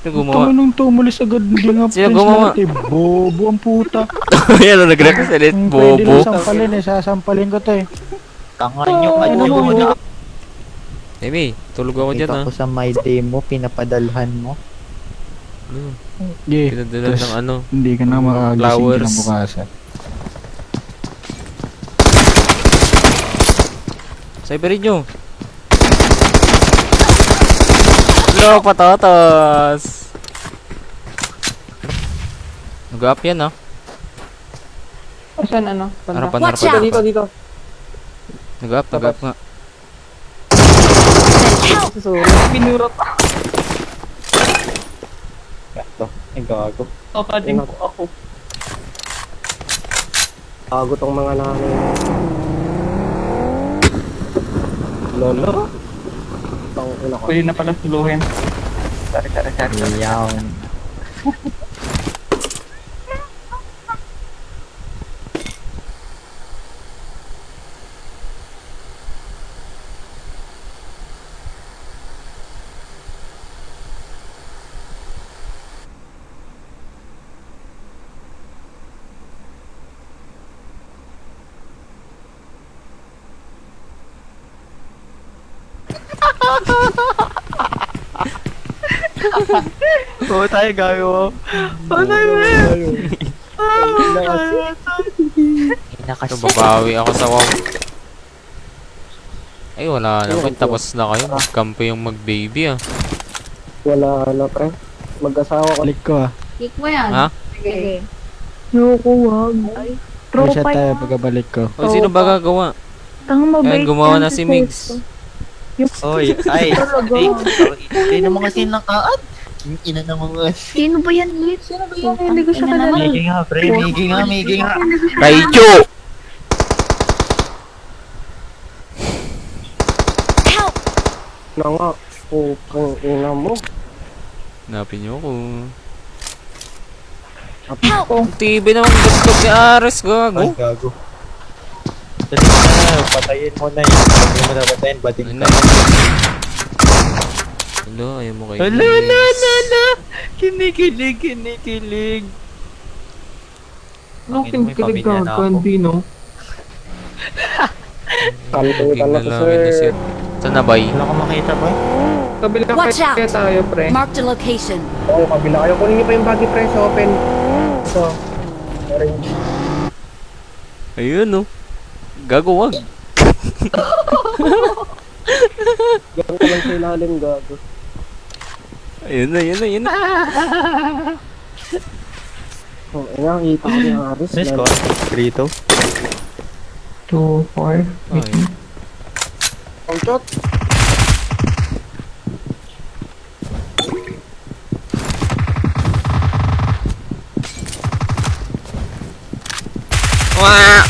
Sino gumawa? Tangan tumulis agad. Hindi nga Sino friends gumawa? natin. Bobo ang puta. Yan, nag-represent. Pwede lang Bobo. sampalin eh. Sasampalin ko to eh. Tangan nyo, Ano ano mo, mo na. Emi, tulog ako dyan Kita ha. ko sa my demo, pinapadalhan mo. Ano? Yeah. Pinadala ng ano. Hindi ka na makagising Flowers. ng bukasan. Cyberin nyo. Look, patatas. Nag-up yan ha. Asan ano? Harapan, Watch harapan. out! Dito, dito. Nag-up nga. Sorry. Binurot. Ito, ay gago. Kapading po ako. Bago tong mga nanay. Lolo? Tang ina ko. Pwede na pala suluhin. Sorry. Yawn. Oo tayo gayo. Oo tayo Ito, babawi ako sa wow. Ay, wala naman. Tapos na kayo. Magkampo yung mag-baby ah. Wala na pre. Mag-asawa ko. Balik ko ah. Kick mo yan. Ha? Sige. Yoko, wag. Reset tayo pagkabalik ko. O, sino ba gagawa? Ayan, gumawa na si Migs. Oy, ay. Hindi naman kasi nakaad. Yung ina naman kasi. Sino ba yan, Lit? Sino ba yan? Hindi ko siya kalala. Migi nga, pre. Migi nga. Raichu! Help! Na nga. Putang ina mo. Hanapin niyo ako. Help! Ang TV naman gusto ni Ares, gago. Ay, gago. Dali na, patayin mo na yun. Hindi mo na patayin, bating Ano? ka. Hello, ayaw mo kayo. Hala. Kinikilig. Ano Bakit may kinikilig pamilya ka? na ako? Kandi, no? Kalting ka na to namin na sir. sir. Saan na ba yun? Wala ko makita, boy. Kabila Watch out! kaya tayo, pre. Marked a location. Oo, kabila kayo. Kunin niyo pa yung baggy pre sa open. Ito. Orange. Ayun no. Gago, wag. Ganun ka lang sa ilalim gago. Ayun na. Oh, ayan, kita ko yung Aris. Miss ko, Rito. 2, 4. Ay. Ang shot. Wah!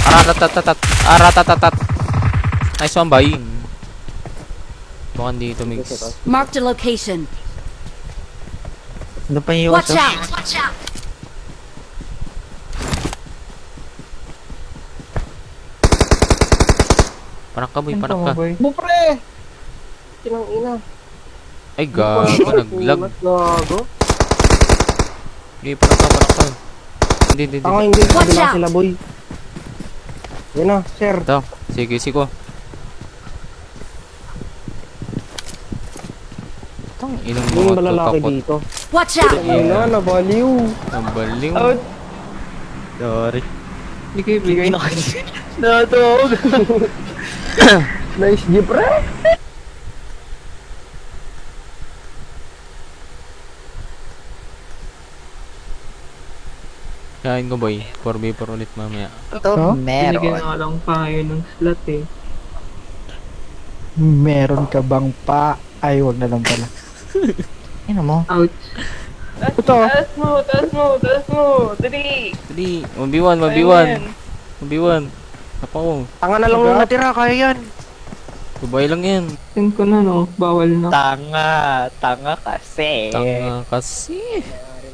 Aratatatat. Aratatatat. Nice one, boy. Mukhang dito, Mix. Marked a location. Ano pa yung Watch out! Watch out! Panak ka, boy. Panak ka. Bo pre! Tinang ina. Ay, gago. Naglag. Gago. Hindi, panak ka. Hindi. Tanga hindi. Watch Kabila out! sila boy. Yan na, sir. Ito. Sige, siko. Tang inang Yung mga balalaki tutakot. dito. Watch out! Ayun na, nabaliw. Ang baliw. Out! Sorry. Hindi kayo bigay. Natog. Nice G pre. Kain ko, boy. 4v4 ulit mamaya. Ito, Binigyan meron. nga lang tayo ng slot eh. Meron ka bang pa? Ay, wag na lang pala. Ano mo? Ouch. Ito. Taas mo! Dali! Dali. 1v1. 1v1. Ako. Tanga na lang yung natira, kaya yan. Gabay lang yan. Send ko na no, bawal na. Tanga kasi. Tanga kasi.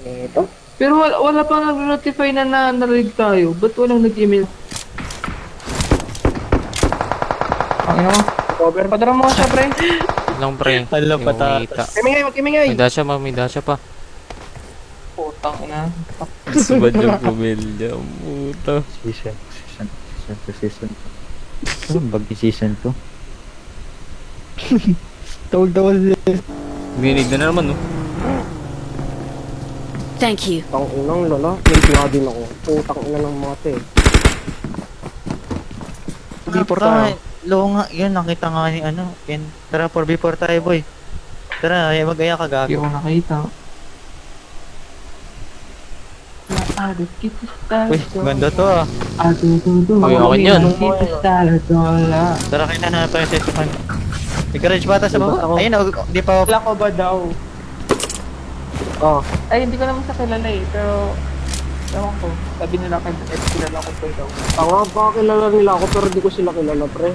Ito. Pero wala pa nag-notify na narinig tayo. Ba't walang nag-email? Ang ina mo. Cover. Padara mo siya, pre. Lang pre. Hala, Hindi ko patatas. makita. Kimingay, wag kimingay. May dasha pa. Putang ina. Subad yung pumilya. Puta. Season. Ano bag ni season 2? Tawag-tawag siya. Binig na naman, no? Thank you. Tang inang lala. May din ako. Putang ina ng mga te. Before tayo. Loo nga, yun, nakita nga ni ano. Tara, 4v4 tayo, boy. Tara, mag-aya ka Hindi gago. ko nakita. Uy, ganda to ah. Uy, okay yun. Tara, kayo na pa yung setukan. May garage bata sa baba? Ayun, oh, di pa. Wala ko ba daw? Oh. Ay, hindi ko naman sa kilala eh, pero... Ewan ko, sabi nila kay kilala ko pa daw. Tanga, baka kilala nila ako pero di ko sila kilala, pre.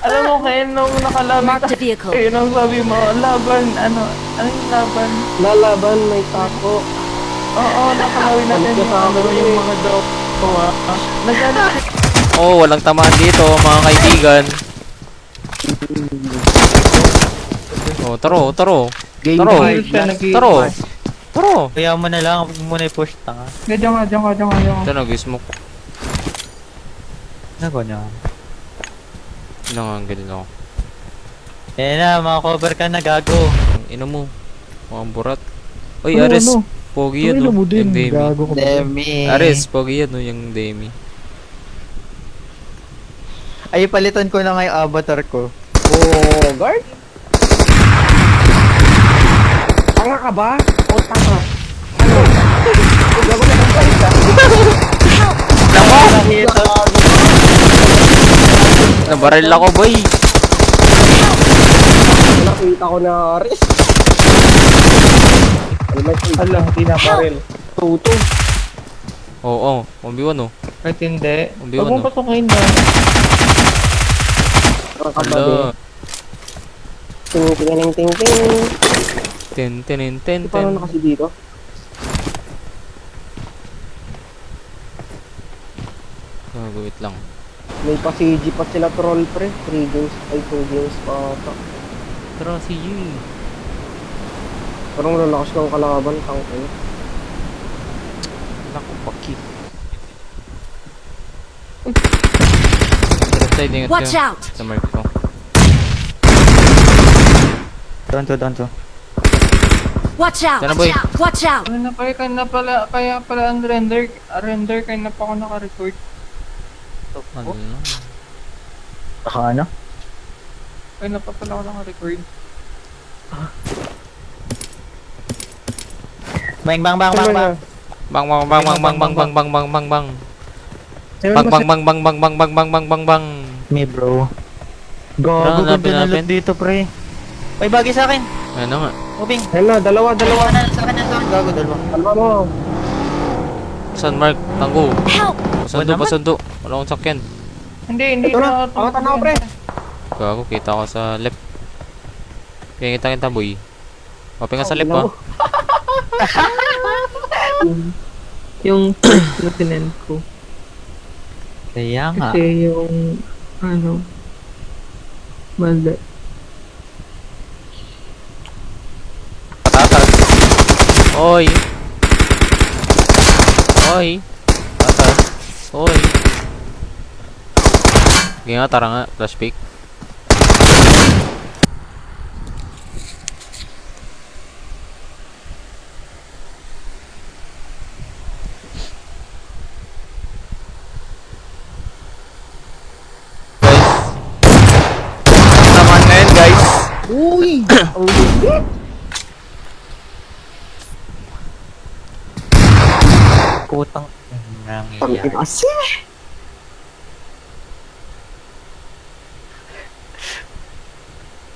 Alam mo, kaya nung nakalaban Mark the vehicle. yun ang sabi mo, laban, ano yung laban? Lalaban, may tako. Oo, nakalawin natin yung yung mga daw. Nagano Oh, walang tamaan dito, mga kaibigan. Oh, taro. Game Taro. five, siya last- Taro. Taro. Kaya mo na lang, huwag mo muna i-push tanga. Diyan ka. Ito, nag-smoke. Nago niya. Nanganggil ako. Ayan na, mga cover ka na, gago. Ang ina mo. Mga burat. Uy, Ano, Ares. ano? Pogi yan, Tumilo no? mo din. Yung Demi. Gago ka ba? Demi. Ares, pogi yan, no? Yung Demi. Ay, palitan ko na nga yung avatar ko. Oh, guard? Tanga ka ba? O tanga? Nakita. Nabaril ako, boy. Nakita ko na Aris. Alam, hindi na baril. Tuto. Oo, 1v1, no? Kahit hindi. Hindi Huwag ano. mong pasukin na. Hala. Ting. Ten. Paano na kasi dito? Wait lang. May pa CG pa sila troll, pre. 3 games, ay 2 games pa ata. Tara, si G. Parang lalakas ng kalaban, tang ina. Naku, paki. Left side, ingat Watch kayo. out! Sa mark ko. Doon to. Watch out! Tara, boy. Watch out! Ano na kaya pala ang render, kaya na pa ako naka-record. Ano? Baka ano? Kaya na pa pala ako naka-record. Bang. Bang. Me bro. Tara, Gago, ganda hanapin na natin. loot dito pre. Ay, bagay sa akin. Ano nga? Moving. Ayun na, dalawa. Sa akin. Gago, dalawa. Dalawa mo. Saan mark? Tanggo. Help! Pasundo. Wala akong sakyan. Hindi Ito na, pakatan ako, pre. Gago, kita ko sa left. Kaya kita boy. Mapinga sa left, ha? Yung first na tinend ko. Kaya nga. Kasi yung, mali. Patatas. Oy. Patatas. Oy. Sige nga, tara nga. Flash pick. Guys. Naman ngayon, guys. Uy! Ang lupit! Putang. Ang Nangyayari. inasi!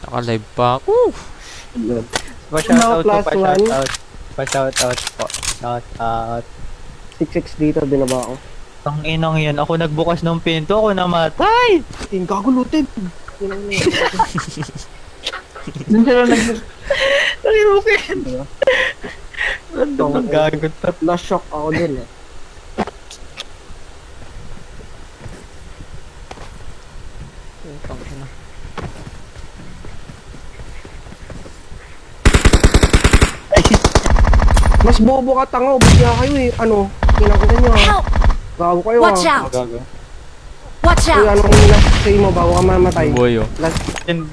Naka-live pa ako. Pa-shoutout po, Plus one. Pa-shoutout po. Shoutout. 6-6 dito, binaba ako. Tang inang yan. Ako nagbukas ng pinto. Ako namatay. Ting kagulutin! Doon sila Nakirukin. Random ang gagot. Na-shock ako dun eh. Putang ina. Mas bobo ka tanga, ubus nga kayo eh. Ano? Kinakuha nyo ah. Help! Gago kayo Watch ah. out! Gago. Watch Uy, out! anong last say mo bago ka mamatay? Boy, oh. Last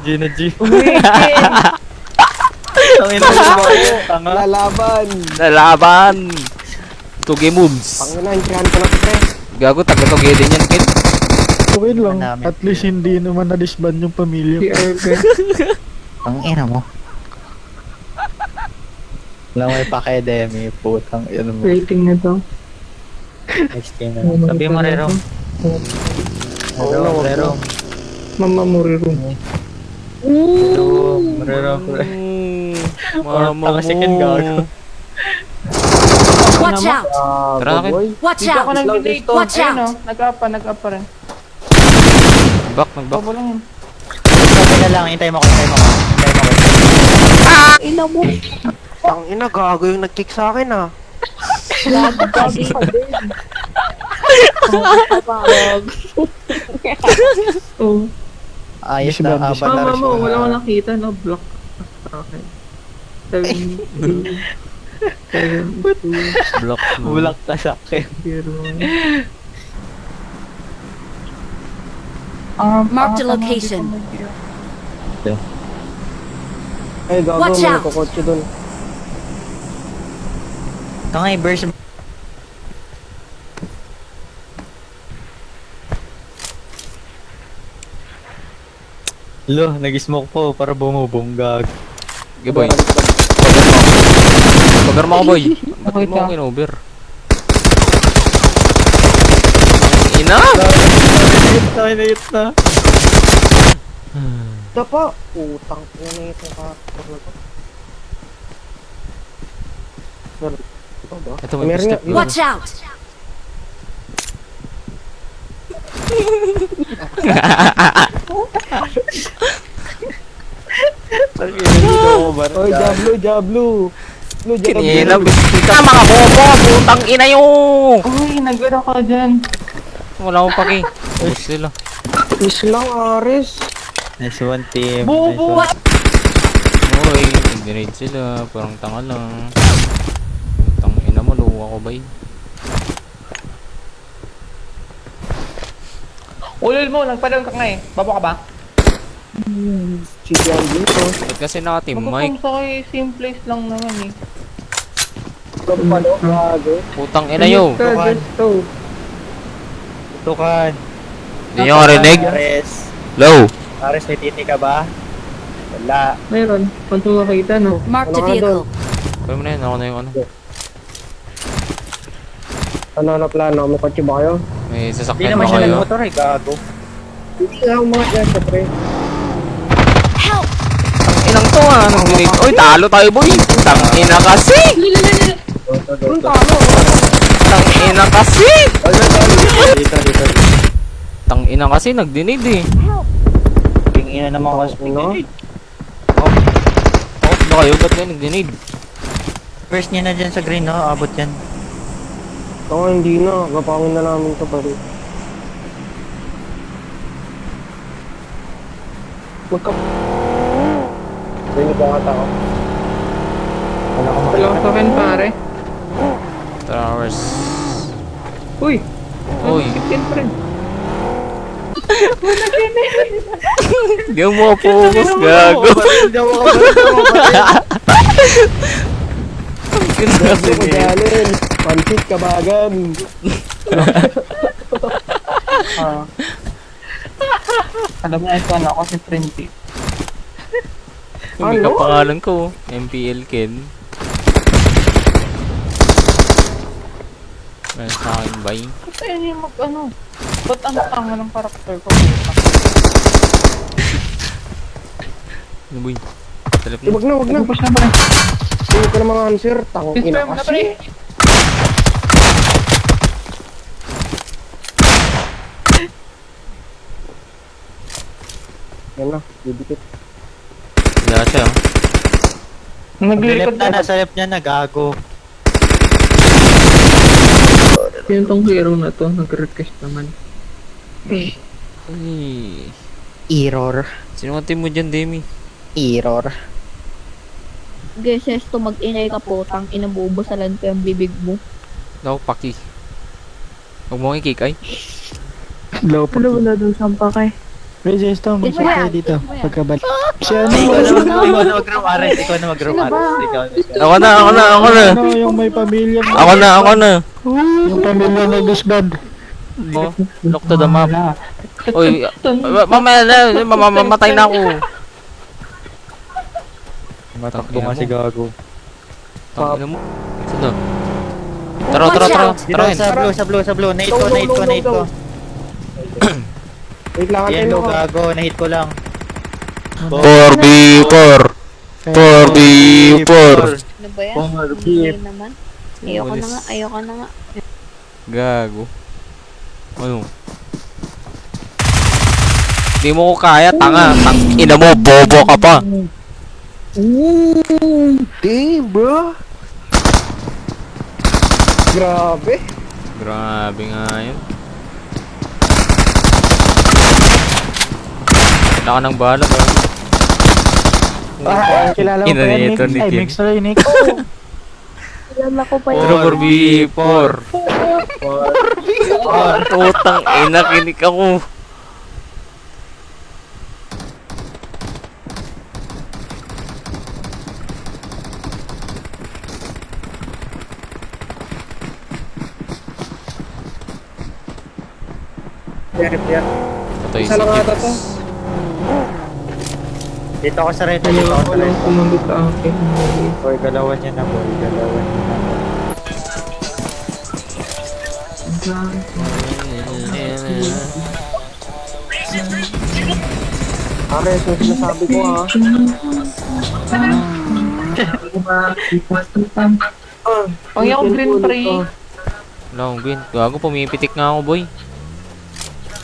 Gina G. Uy, Ken! Ang ina mo. Tanga. lalaban. Lalaban! Tugi moves. Pangina, intrihan ko na kita. Gago, taga-tugi din yan, kid. Okay lang. Namin. At least hindi naman na-disband yung pamilya Si ko. Arvin. Ang ina mo. Lang may pa-academy, putang ina mo. Rating na to. Next game na. Sabi mo, Rero. Rero. Mama Murirum. Rero. Mama mo. Second gago. Watch out! Tara na, kid. Watch Dito ako out! nag-delete. Watch Ayun out! o, nag-up pa rin. Back, nag-back. Babo lang yun. Sabi na lang, hintay mo ko. Tangina, gago yung nag-kick sa akin ah. Oh. Ayos na, abat na Mama rin mo, siya. wala akong nakita, no? Block sa akin. 7-2. 7-2. Block. Bulak ka sa akin. 0. Mark the location. Ay, gago, Watch may out. nagkukotse dun. Tangay, burst. Lo, nag-smoke po para bumubunggag. Okay, boy. Cover mo ako, boy. Ba't Okay mo ka. ako in-over? Ina! Tangay na hit na. Dapa. Putang ina na ito ka. Ito ba? Ito, may Meron step. nga. Watch out! Oy, Jablo, Jablo. Jablo, Kinina, gusto ka mga bobo! Putang ina yung! Uy, nag-ano ka dyan. Wala akong paki. Ubus sila. Peace lang, Ares. Nice one, team. Bobo! Nice one. Uy, nag-grenade sila. Parang tanga lang. Putang ina mo, luwa ko ba yun? Ulol mo, nagpadang ka nga eh. Babo ka ba? Si Jablo to. Ba't kasi naka-team mic? Magkakong sa kay same place lang naman eh. Palo, gago. Putang ina yo! Gusto. Tukan. Hindi nyo marinig? Ares. Low! Ares, may titi ka ba? Wala. Meron. Kung makita, no? Mark the Ano nga vehicle. Kaya mo na yun, ako na yung ano. Ano na plano? May kotse ba kayo? May Hindi sasakyan naman ba siya kayo? nag-motor eh, gago. Hindi nga ako mga yan, syempre. Help! Inang to ah, nag-grenade. Uy, talo tayo boy! Tang ina kasi! Tang ina kasi! Dito. Tang ina kasi, nag-grenade eh. King ina naman kasi. Ano? Out ba kayo? Ba't kayo nag-grenade? First niya na dyan sa green, no? Abot yan. Oo, hindi na. Gapangin na namin ito pare. Magka... Rinig ka ata ako. Wala ko Wala ka sa akin, pare. 3 hours. Uy! Uy. 15 pa rin. Hindi mo focus, gago. Kasi magalin. Pansit kabagan. Alam mo, ito ano ako si Frenzy. May kapangalan ko, MPL Ken. Meron sa akin, bye. Kasi yun yung mag-ano. Ba't ang tanga ng karakter ko? Ano boy? Talip Eh, na. wag na, wag na. Push na ba rin? Hindi ko na mga answer. Tangong ina Spam na pa kasi. rin. Yan na, didikit. Wala siya oh. Naglilikod na, na. nasa left niya, nagago. Sino tong hero na to? Nag-request naman. Uy. Error. Sino ang team mo dyan, Demi? Error. Geses to mag-ingay ka po, tang inabubusalan ko yung bibig mo. Daw, paki. Huwag mo kong ikik ay. Low pa. Wala dun sa pakay. May Zesto, mag-shoot tayo dito. Pagkabalik. Si ano? Ikaw na mag-room arrest. Ikaw na mag-room arrest. Ikaw na. Ako na. Ano, yung may pamilya. Ako na. Yung pamilya na disband. Oh, look to the map. Uy, mamaya na, mamamatay na ako. Matakbo nga si Gago. Tangina mo. Sino? Tara. Sa blue. Nate ko. Wait lang, antayin Yellow, mo. Gago. Nahit ko lang. 4v4. Ano ba yan? Hindi naman. Ayoko na nga. Gago. Ano? Di mo ko kaya, tanga. Ina mo, bobo ka pa. Damn, bro. Grabe. Grabe nga yun. Wala ka ng bala ba? Kilala mo pa yan, Nick? Ito ni Ay, Kim. mix na yun, Nick. Kilala ko pa yun. 4v4. Utang ina, kinik ako. Clear. Patay Isa si lang ata Kim. to. Dito ako sa red. Sumundot sa akin. Boy, galawan niya na. Pare, ito yung sinasabi ko ha. Pang yung green pre. Wala akong green. Gago, pumipitik nga ako, boy.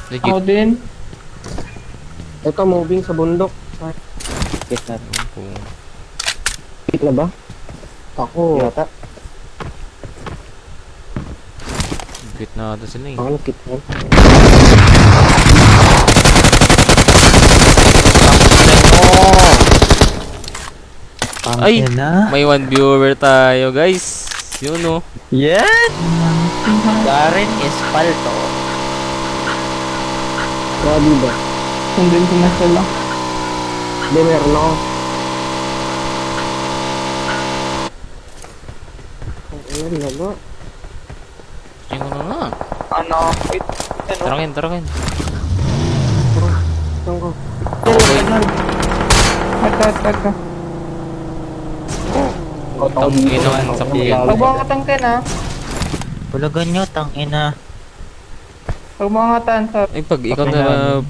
Legit. Ako din. Ito, moving sa bundok. Get na. Hit na ba? Ako. Yata. Legit na ata sila eh. Ako nakit na. Ay! na. May 1 viewer tayo, guys. Yun, oh. Yan! Garen Espalto. Grabe ba? Sundin ko na sila. Hindi, meron ako. Ayan na ba? Ayun ko na nga. Ano? Wait. Tarakin. Saan ko? Ito. Tang ina ang sakyan. Pag mga katangkin ha. Hulugan nyo, tangina. Pag mga katan sa... Ay, pag ikaw na...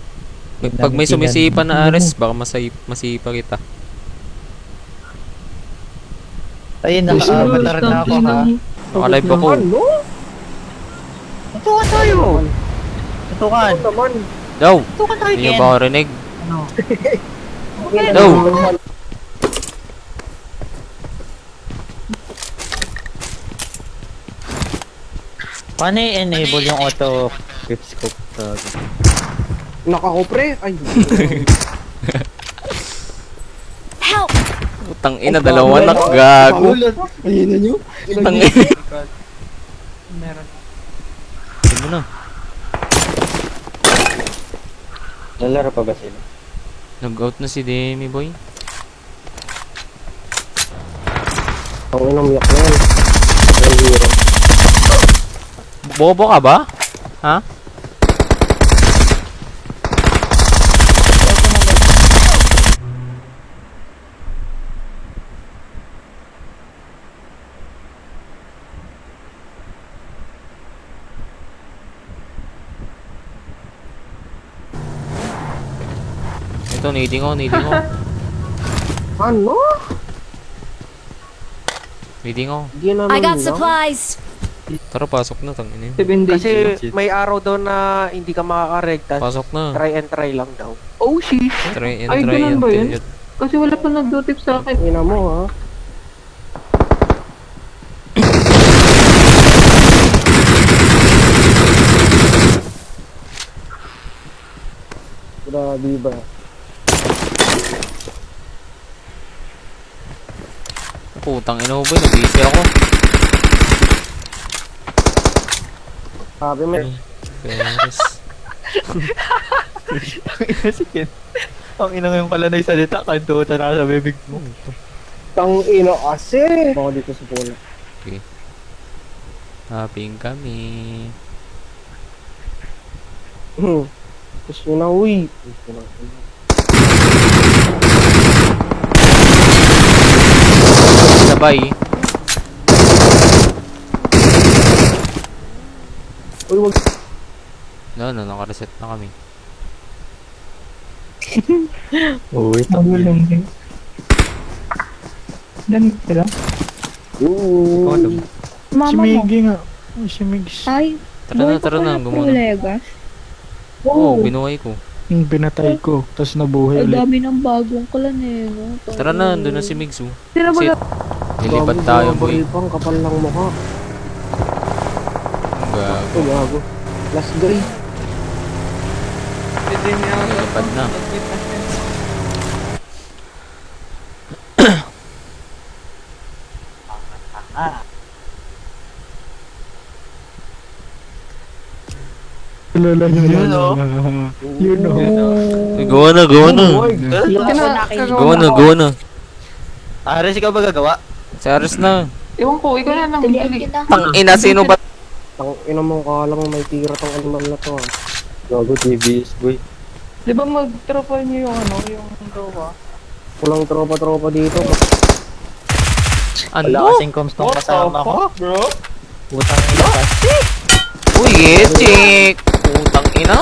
Pag may sumisipa na Ares, baka masipa kita. Ayun, naka-avatar na ako ha. Nakalive ako. Ano? Tutukan tayo! Tutukan! Ano naman? Daw! Tutukan tayo, Hindi niyo Ken! ba ako rinig? Ano? Daw! Paano i-enable yung auto quickscope? Nakako pre. Ay. Help! Utang ina, dalawa na gago. Ayun na nyo. Utang ina. Tignan mo na. Lalaro pa ba sila? Nag-out na si Demi, boy. Ang inang yak na yan. Ay, hero. Bobo ka ba? Ha? Ito, nading ako. Ano? Nading ako. Hindi na I got lang. supplies. Tara, pasok na, tangin 7 days. Kasi may araw daw na hindi ka makakarek. Pasok na. Try and try lang daw. Oh, sheesh. Try and Ay, try ganun ba until yun? you... Kasi wala pa nag-tip sa akin. Ina mo ha. Grabe ba? Putang ina mo boy, nabisi ako. Sabi mo. Peres. Si Ken. Ang ina ngayong kalanay salita, kantuta na sa bibig mo. Tang ino kasi. Ako dito sa pula. Okay. Happy kami. Gusto nyo na, uy. Sabay. Uy, wag. No, naka-reset na kami. Uy, Nagulong din. Dan sila. Ooh. Si Mama mo. Miggy nga. Ay, si Miggy. Ay, Tara na, Pro gumana. Legas. Oo, binuhay ko. Yung pinatay ko, tapos nabuhay Ang ulit. dami ng bagong clan eh. No? Tara na, doon na si Migsu. Sino ba Kasi, yun? nilipad tayo boy. Pang kapal lang mukha. Ang gago. Ito, gago. Last guy. Pwede niya ako. Nilipad na. Lala nyo Yun, oh. Yun o. Gawa na. Hindi Gawa na. Ares, ikaw ba gagawa? Si Aris na. Ewan ko, ikaw na lang. Tulian Dali. kita. Tang ina, sino ba? Tang ina mo, kala mo may tira tong animal na to. Gago, TVS, boy. Di ba mag-tropa niyo yung ano, yung gawa? Kulang tropa-tropa dito. Wala Ano? kasing comms nung kasama ko. bro? Putang ina kasi. Uy, Echik! Putang ina!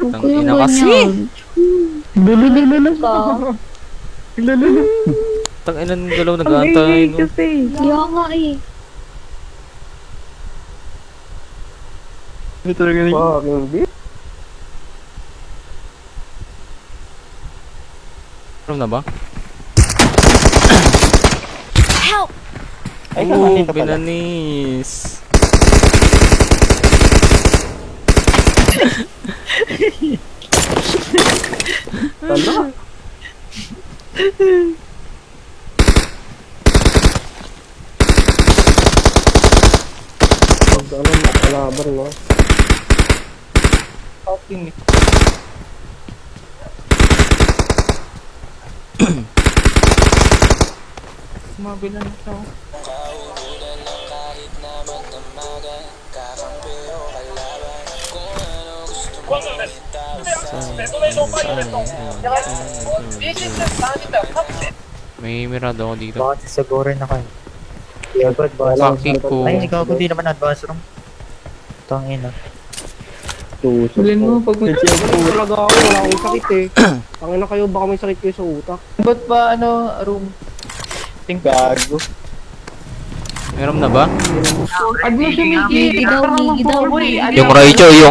Tang ina kasi! Lalalala. Ka. Lalalala. Tang ina ng dalaw nag-aantay. No? Kaya nga eh. Ito talaga ni... Fucking bitch. Alam na ba? Help! Ay, Oo, nandito pala. binanis. Tala. Pag ano, makalaban, no? Fucking eh. Mabilan siya. May mirado ako dito. Bakit siguro na kayo? Yeah, good, boss. Fucking ko. Ay, ikaw ko di naman advance room. Tang ina. Tusok Bilin mo ko. pag may Talaga ako, wala akong sakit eh. Tangina kayo, baka may sakit kayo sa utak. Ba't ba ano, room? Ting gago. Meron na ba? Adlo siya Miggy daw, Miggy daw. Yung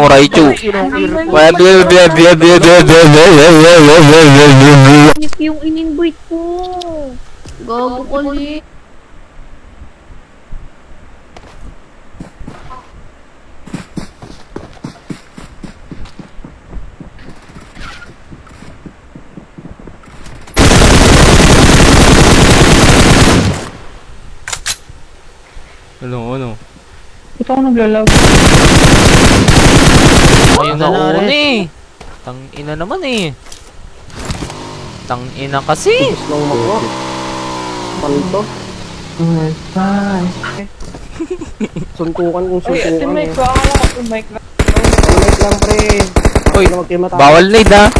Raichu. Nip yung in-invite ko. Gago ulit. Ano? Ito ako naglalag. Ayun na Ano, una Aris? eh. Tang ina naman eh. Tang ina kasi. Gusto lang mukha. Palto. Suntukan kung Ay, ate suntukan eh. Mike, baka lang ako mic lang. Palmate lang pre. Uy, Huwag kayo matapos. bawal nade ah.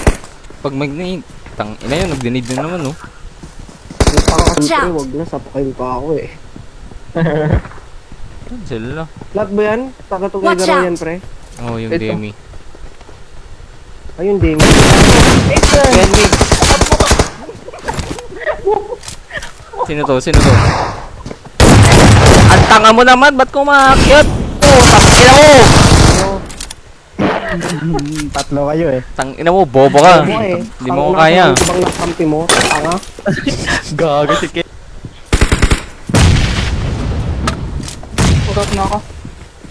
Pag mag-nade. Tang ina yun, nag-nade na naman oh. Yung pangkas Watch out. pre, huwag na, sapakain pa ako eh. Sila. Lahat ba yan? Taga-together Watch na out. yan pre. Oh, yung Ito. Demi. Ayun ding. Demi. Sino to? Ang tanga mo naman, ba't kumakyat? Oh, tangina mo! Tatlo kayo eh. Tangina mo, bobo ka. Bobo eh. Hindi mo ko Ang kaya. nasa ibang nakampi mo, tanga. Gago si Ken. Pagkat na ako.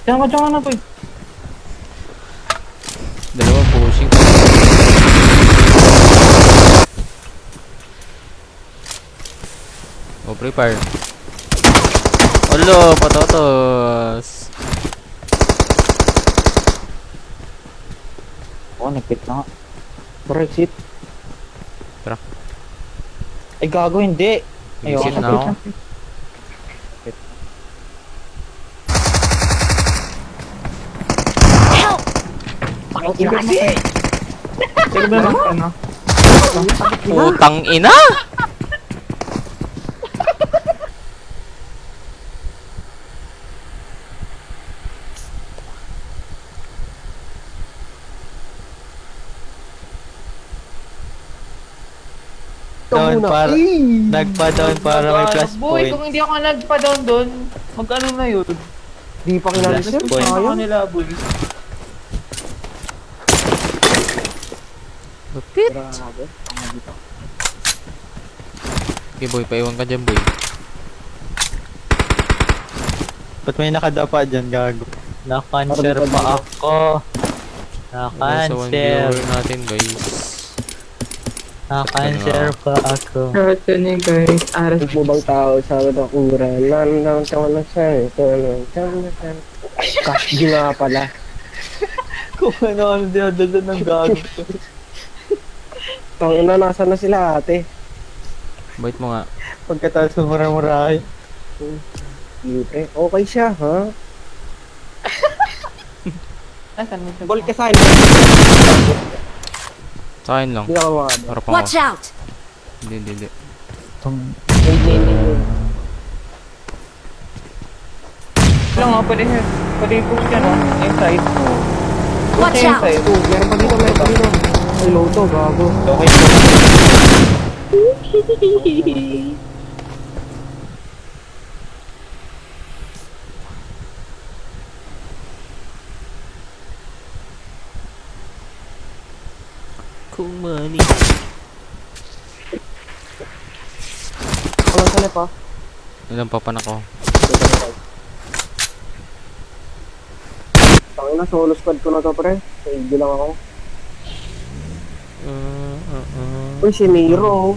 Diyan ka na po. Dalawa pushing. Oh, prepare. Olo, patotos. Oh, nagpit na nga. Brexit. Ay, gago, hindi. Visit Ayoko na ako. Help! Sige ba lang ano? Putang ina! Down muna. para, Eh! nagpa-down para may plus Boy, point. kung hindi ako nagpa-down doon, mag-ano na yun? Di pa kilala Last sir. point. Sa Sayang. kanila, boy. Lupit. Grabe. Okay boy, paiwan ka dyan boy. Ba't may nakadapa dyan, gago? Na-cancer pa ako. Sa 1 Na-cancer. viewer natin guys. Na-cancer pa ako. Ito niya guys, aras. Ito bang tao sa nakura? Nanang taon na siya. Cash G nga pala. Kung ano dinadala ng gago. Tangina, nasa na sila ate? Bait mo nga. Pagkatapos ng mura-murahay. Libre. Okay siya, ha? Nasaan mo siya? Ball ka saan? Sa akin lang. Hindi ako mga. Para pa Watch out! Hindi. Lang nga, pwede i-push yan, no? Inside. Watch out! Inside. Oh, meron pa dito. Ay, loto, gago. Okay. Kung money. Walang salip, ha? Ilang papan ako. Tangina, solo squad ko na to, pre. Sige lang ako. Uy, si Nero.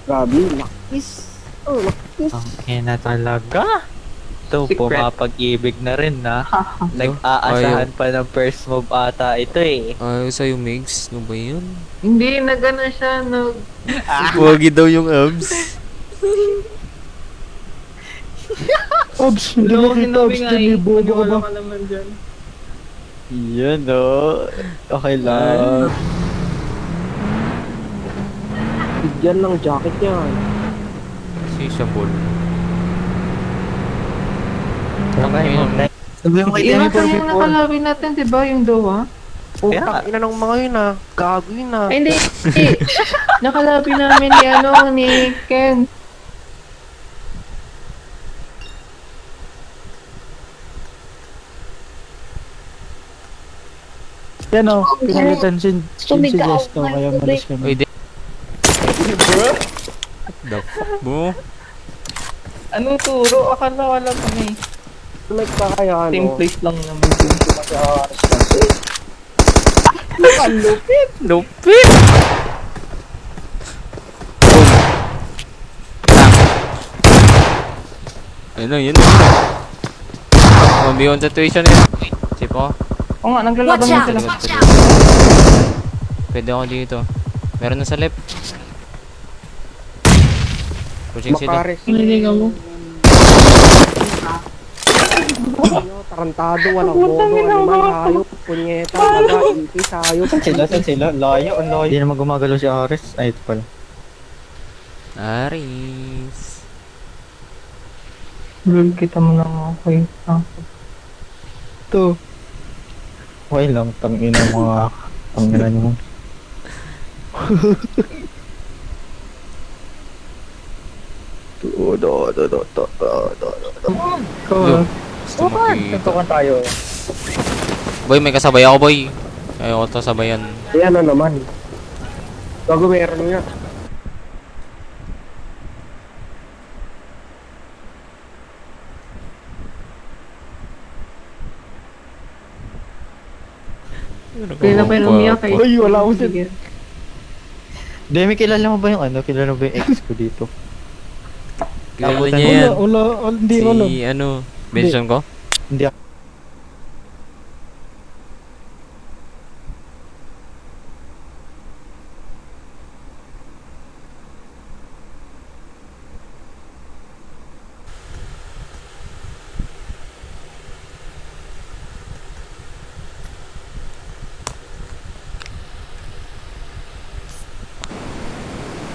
Grabe, lakis. Oh, lakis. Ang ina talaga. Ito, Secret. pumapag-ibig na rin na. Nag-aasahan pa ng first move ata ito eh. Ayaw sa'yo Migs. Ano ba yun? Hindi, nag-ano siya, Wagi daw yung abs. Obs, hindi mo kita, Obs, dinibobo ka ba? ka naman dyan. Yan o. Okay lang. Bigyan ng jacket yan. Sisha ball. Okay, Ayun. sabi mo kay Iwan Demi tayo yung before. nakalawin natin, di ba? Yung doha? Kaya- Putang ina ng mga yun, ha? Gago yun, ha? Ay, hindi. Nakalabi namin ni, ni Ken. Yan o, pinalitan Sumigaw Jesto, nga kaya yung malis Uy, kami. di. The fuck mo? Anong turo? Akala wala kami. May kaya, ano? Same place lang naman din. Kasi oras kasi. Lupit! Yun. 1v1 situation yun. Sip ako. Oo nga, naglalaban Watch na out! sila. Watch out! Pwede ako dito. Meron na sa left. Pushing sila. Makares. Naligaw mo. Tarantado, walang bono, animal, hayop, punyeta, daga, ipis, hayop. Saan sila? Layo, ang layo. Hindi naman gumagalaw si Ares. Ay, ito pala. Aris. Lul, kita mo lang ako. Okay. Ito. Okay lang, tangina mga tangina nyo. Yo. Gusto makita. Tutukan tayo. Boy, may kasabay ako boy. Ayaw ko to sabayan. Ayan na naman. Gago, meron nga. Kaya na pa yung umiyak eh. Uy, wala akong Sige. Demi, kilala mo ba yung ano? Kilala mo ba yung ex ko dito? Kilala Abutan niya mo. yan. Wala, hindi ko alam. Si ano, mention ko? Hindi ako.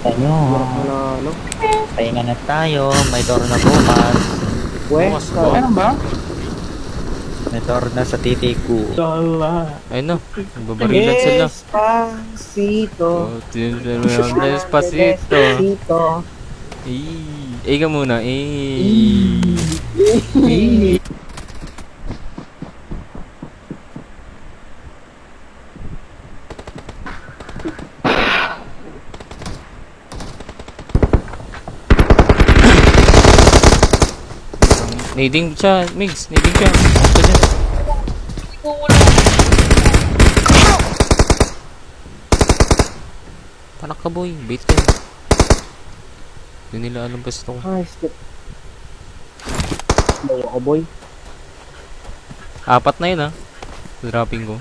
Ano? Ano? Pahinga na tayo. May door na bukas. Bukas ba? Ano ba? May door na sa titik ko. Sala. Ayun na, nagbabarilan sila. Despacito. Oh, Despacito. Despacito. Eh ka muna. Nading siya, Migs. Nading siya. Ito dyan. Panak ka, boy. Bait ka. Hindi nila alam pa ito. Ay, stop. Boy ako, boy. 4 na yun, ha. Dropping ko.